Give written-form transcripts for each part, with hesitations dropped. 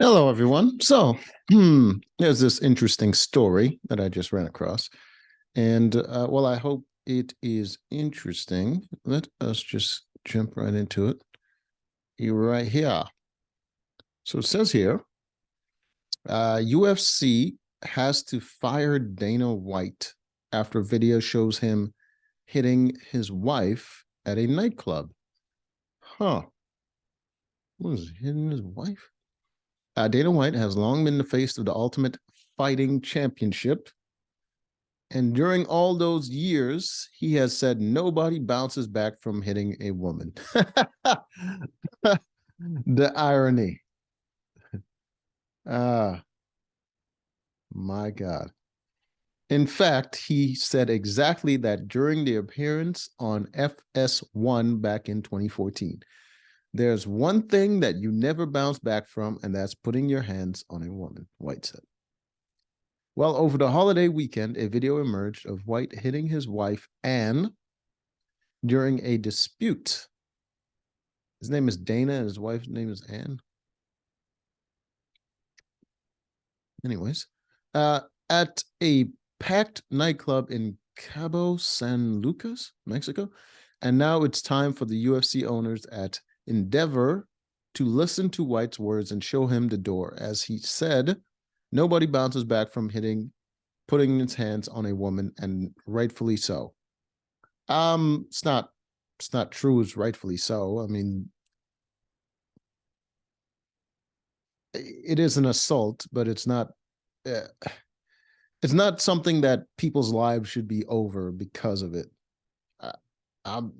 Hello, everyone. There's this interesting story that I just ran across. Well, I hope it is interesting. Let us just jump right into it. You're right here. So it says here UFC has to fire Dana White after video shows him hitting his wife at a nightclub. Huh. What was hitting his wife? Dana White has long been the face of the Ultimate Fighting Championship. And during all those years, he has said nobody bounces back from hitting a woman. The irony. Ah, my God. In fact, he said exactly that during the appearance on FS1 back in 2014. There's one thing that you never bounce back from, and that's putting your hands on a woman, White said. Well, over the holiday weekend, a video emerged of White hitting his wife, Anne, during a dispute. His name is Dana, and his wife's name is Anne. Anyways, at a packed nightclub in Cabo San Lucas, Mexico. And now it's time for the UFC owners at Endeavor to listen to White's words and show him the door. As he said, nobody bounces back from putting his hands on a woman, and rightfully so. It's not true. It's rightfully so. I mean, it is an assault, but uh, it's not something that people's lives should be over because of it. Uh, um,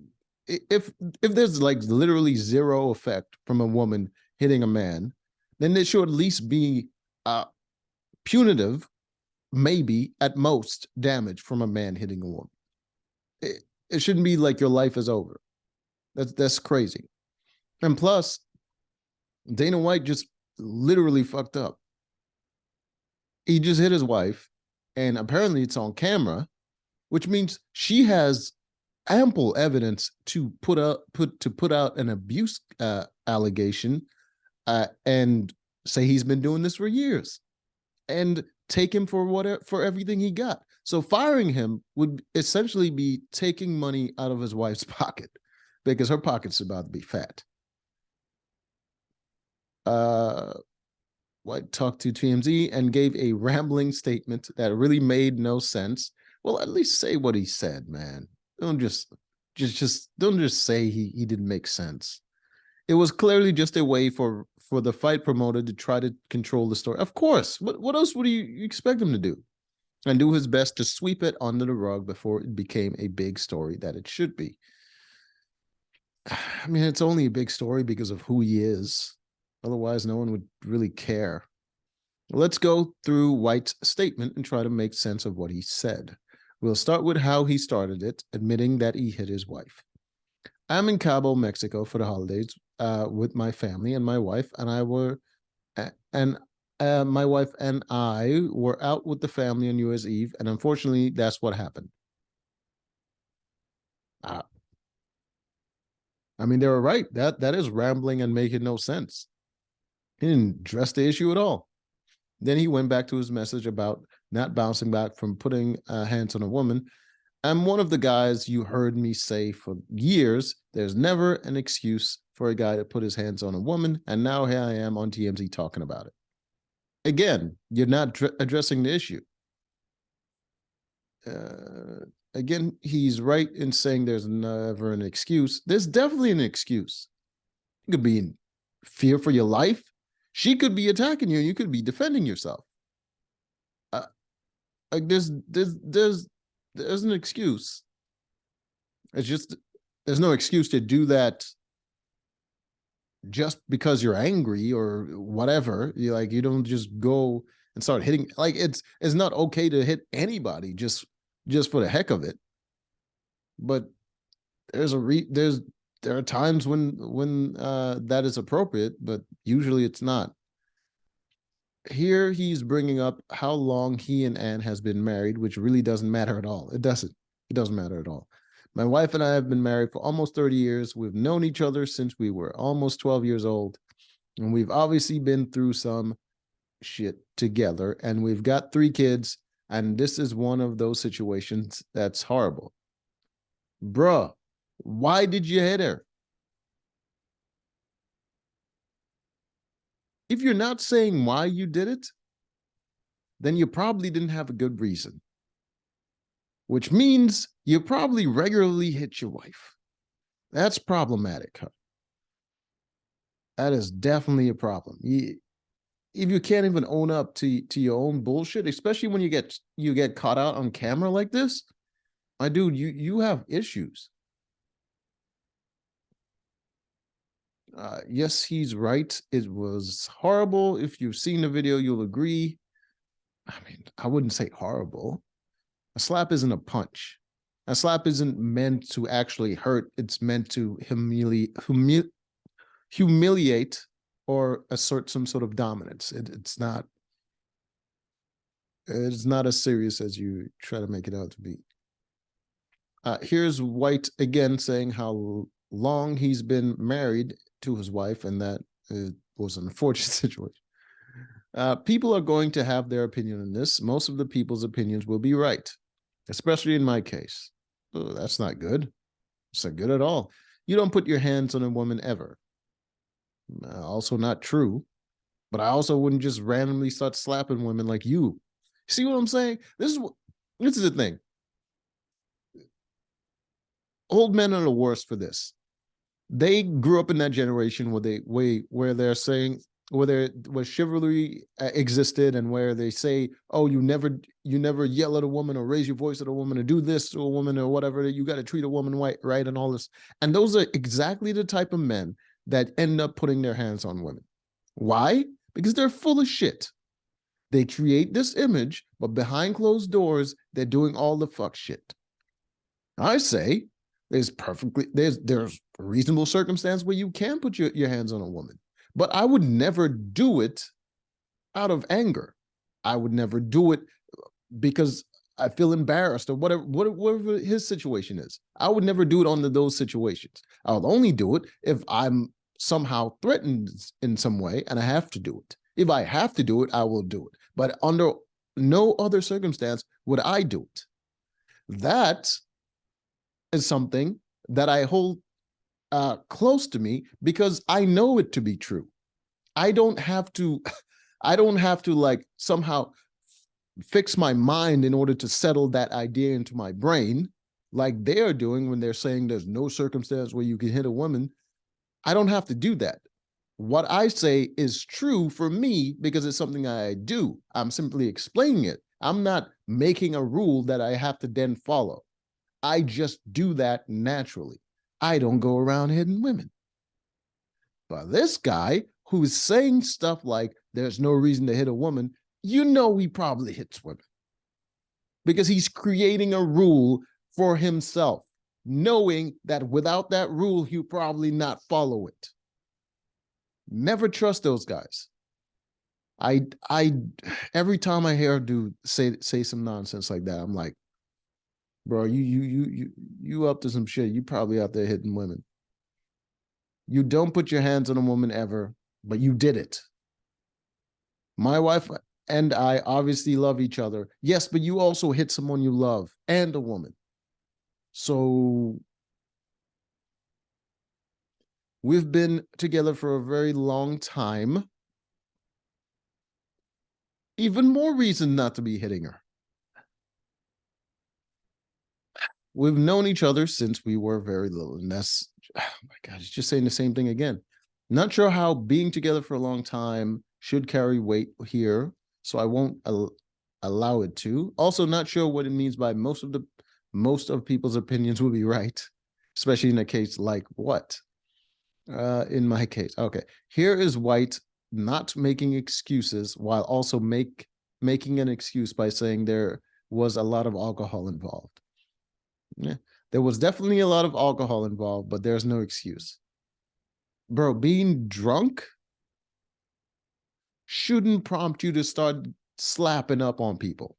if there's like literally zero effect from a woman hitting a man, then there should at least be punitive, maybe at most, damage from a man hitting a woman. It shouldn't be like your life is over. That's crazy. And plus, Dana White just literally fucked up. He just hit his wife, and apparently it's on camera, which means she has ample evidence to put out an abuse allegation and say he's been doing this for years and take him for everything he got. So firing him would essentially be taking money out of his wife's pocket because her pocket's about to be fat. White talked to TMZ and gave a rambling statement that really made no sense. Well, at least say what he said, man. Don't just don't just say he didn't make sense. It was clearly just a way for the fight promoter to try to control the story. Of course. What else would you expect him to do? And do his best to sweep it under the rug before it became a big story that it should be. I mean, it's only a big story because of who he is. Otherwise, no one would really care. Let's go through White's statement and try to make sense of what he said. We'll start with how he started it, admitting that he hit his wife. I'm in Cabo, Mexico for the holidays with my family and my wife, and my wife and I were out with the family on New Year's Eve, and unfortunately, that's what happened. Uh, I mean, they were right. That is rambling and making no sense. He didn't address the issue at all. Then he went back to his message about not bouncing back from putting hands on a woman. I'm one of the guys you heard me say for years, there's never an excuse for a guy to put his hands on a woman. And now here I am on TMZ talking about it. Again, you're not addressing the issue. Again, he's right in saying there's never an excuse. There's definitely an excuse. You could be in fear for your life. She could be attacking you, and you could be defending yourself. Like there's an excuse. It's just there's no excuse to do that just because you're angry or whatever. You don't just go and start hitting. Like it's not okay to hit anybody just for the heck of it. But there are times when that is appropriate, but usually it's not. Here he's bringing up how long he and Anne has been married, which really doesn't matter at all. It doesn't matter at all. My wife and I have been married for almost 30 years. We've known each other since we were almost 12 years old. And we've obviously been through some shit together, and we've got 3 kids, and this is one of those situations that's horrible. Bruh, why did you hit her? If you're not saying why you did it, then you probably didn't have a good reason, which means you probably regularly hit your wife. That's problematic. Huh? That is definitely a problem. If you can't even own up to your own bullshit, especially when you get caught out on camera like this, my dude, you have issues. Yes, he's right. It was horrible. If you've seen the video, you'll agree. I mean, I wouldn't say horrible. A slap isn't a punch. A slap isn't meant to actually hurt. It's meant to humiliate or assert some sort of dominance. It's not as serious as you try to make it out to be. Here's White again saying how long he's been married to his wife, and that it was an unfortunate situation. People are going to have their opinion on this. Most of the people's opinions will be right, especially in my case. Oh, that's not good. It's not good at all. You don't put your hands on a woman ever. Also not true. But I also wouldn't just randomly start slapping women like you. See what I'm saying? This is the thing. Old men are the worst for this. They grew up in that generation where they're saying where chivalry existed, and where they say, oh, you never yell at a woman or raise your voice at a woman or do this to a woman or whatever. You got to treat a woman right and all this. And those are exactly the type of men that end up putting their hands on women. Why? Because they're full of shit. They create this image, but behind closed doors, they're doing all the fuck shit. I say there's a reasonable circumstance where you can put your hands on a woman, but I would never do it out of anger. I would never do it because I feel embarrassed or whatever his situation is. I would never do it under those situations. I would only do it if I'm somehow threatened in some way and I have to do it. If I have to do it, I will do it. But under no other circumstance would I do it. That is something that I hold close to me because I know it to be true. I don't have to like somehow fix my mind in order to settle that idea into my brain like they're doing when they're saying there's no circumstance where you can hit a woman. I don't have to do that. What I say is true for me because it's something I do. I'm simply explaining it. I'm not making a rule that I have to then follow. I just do that naturally. I don't go around hitting women. But this guy who's saying stuff like there's no reason to hit a woman, you know he probably hits women because he's creating a rule for himself, knowing that without that rule, he'll probably not follow it. Never trust those guys. I every time I hear a dude say some nonsense like that, I'm like, bro, you up to some shit. You probably out there hitting women. You don't put your hands on a woman ever, but you did it. My wife and I obviously love each other. Yes, but you also hit someone you love and a woman. So we've been together for a very long time. Even more reason not to be hitting her. We've known each other since we were very little, and that's, oh my God, it's just saying the same thing again. Not sure how being together for a long time should carry weight here, so I won't allow it to. Also, not sure what it means by most of people's opinions will be right, especially in a case like what? In my case, okay. Here is White not making excuses while also making an excuse by saying there was a lot of alcohol involved. Yeah, there was definitely a lot of alcohol involved, but there's no excuse. Bro, being drunk shouldn't prompt you to start slapping up on people.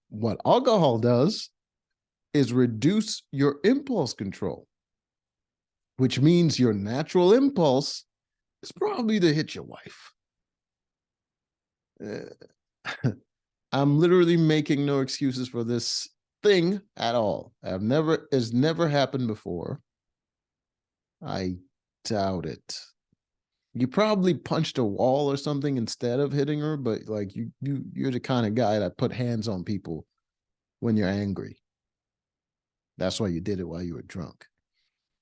What alcohol does is reduce your impulse control, which means your natural impulse It's probably to hit your wife. I'm literally making no excuses for this thing at all. It's never happened before. I doubt it. You probably punched a wall or something instead of hitting her, but like you're the kind of guy that put hands on people when you're angry. That's why you did it while you were drunk.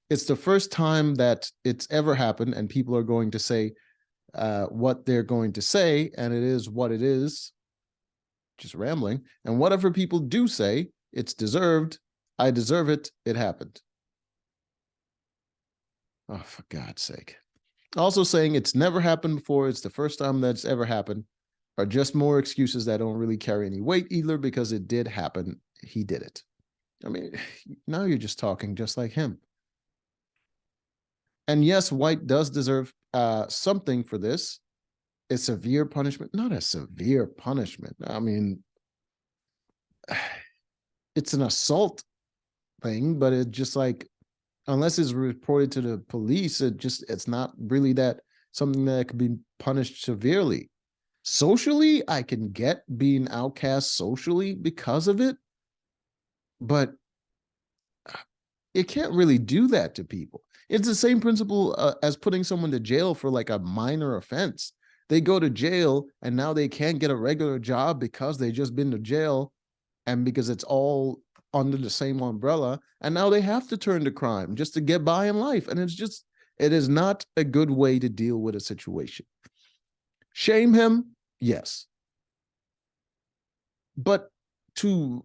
It's the first time that it's ever happened, and people are going to say what they're going to say, and it is what it is. Just rambling. And whatever people do say, it's deserved. I deserve it. It happened. Oh, for God's sake. Also saying it's never happened before, it's the first time that's ever happened, are just more excuses that don't really carry any weight either, because it did happen. He did it. I mean, now you're just talking just like him. And yes, White does deserve something for this. A severe punishment, not a severe punishment. I mean, it's an assault thing, but it just like, unless it's reported to the police, it's not really that something that could be punished severely. Socially, I can get being outcast socially because of it, but it can't really do that to people. It's the same principle as putting someone to jail for like a minor offense. They go to jail and now they can't get a regular job because they just been to jail, and because it's all under the same umbrella, and now they have to turn to crime just to get by in life. And it is not a good way to deal with a situation. Shame him, yes. But to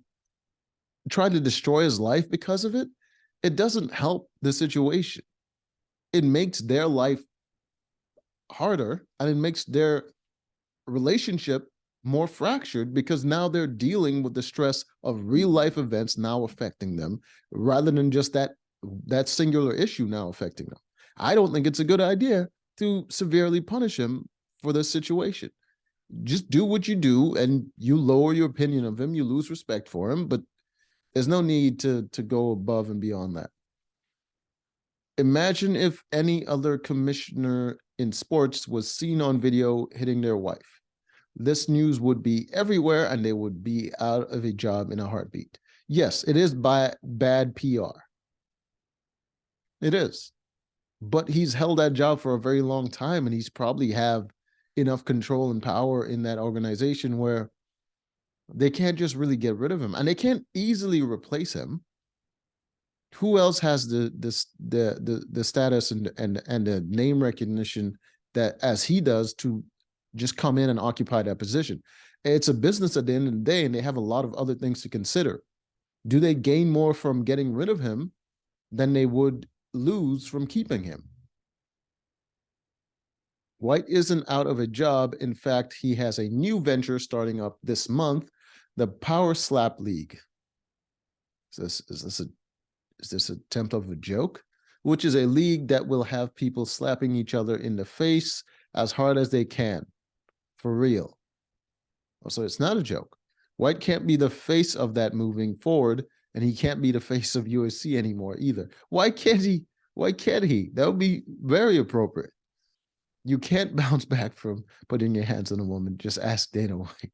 try to destroy his life because of it, it doesn't help the situation. It makes their life harder, and it makes their relationship more fractured, because now they're dealing with the stress of real life events now affecting them, rather than just that singular issue now affecting them. I don't think it's a good idea to severely punish him for this situation. Just do what you do, and you lower your opinion of him, you lose respect for him, but there's no need to go above and beyond that. Imagine if any other commissioner in sports was seen on video hitting their wife. This news would be everywhere, and they would be out of a job in a heartbeat. Yes, it is bad PR. It is. But he's held that job for a very long time, and he's probably have enough control and power in that organization where they can't just really get rid of him, and they can't easily replace him. Who else has the status and the name recognition that as he does to just come in and occupy that position? It's a business at the end of the day, and they have a lot of other things to consider. Do they gain more from getting rid of him than they would lose from keeping him? White isn't out of a job. In fact, he has a new venture starting up this month, the Power Slap League. Is this a attempt of a joke? Which is a league that will have people slapping each other in the face as hard as they can, for real. So it's not a joke. White can't be the face of that moving forward, and he can't be the face of USC anymore either. Why can't he? Why can't he? That would be very appropriate. You can't bounce back from putting your hands on a woman. Just ask Dana White.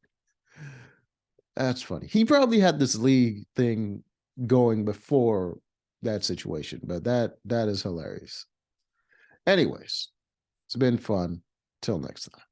That's funny. He probably had this league thing going before that situation, but that is hilarious. Anyways, it's been fun. Till next time.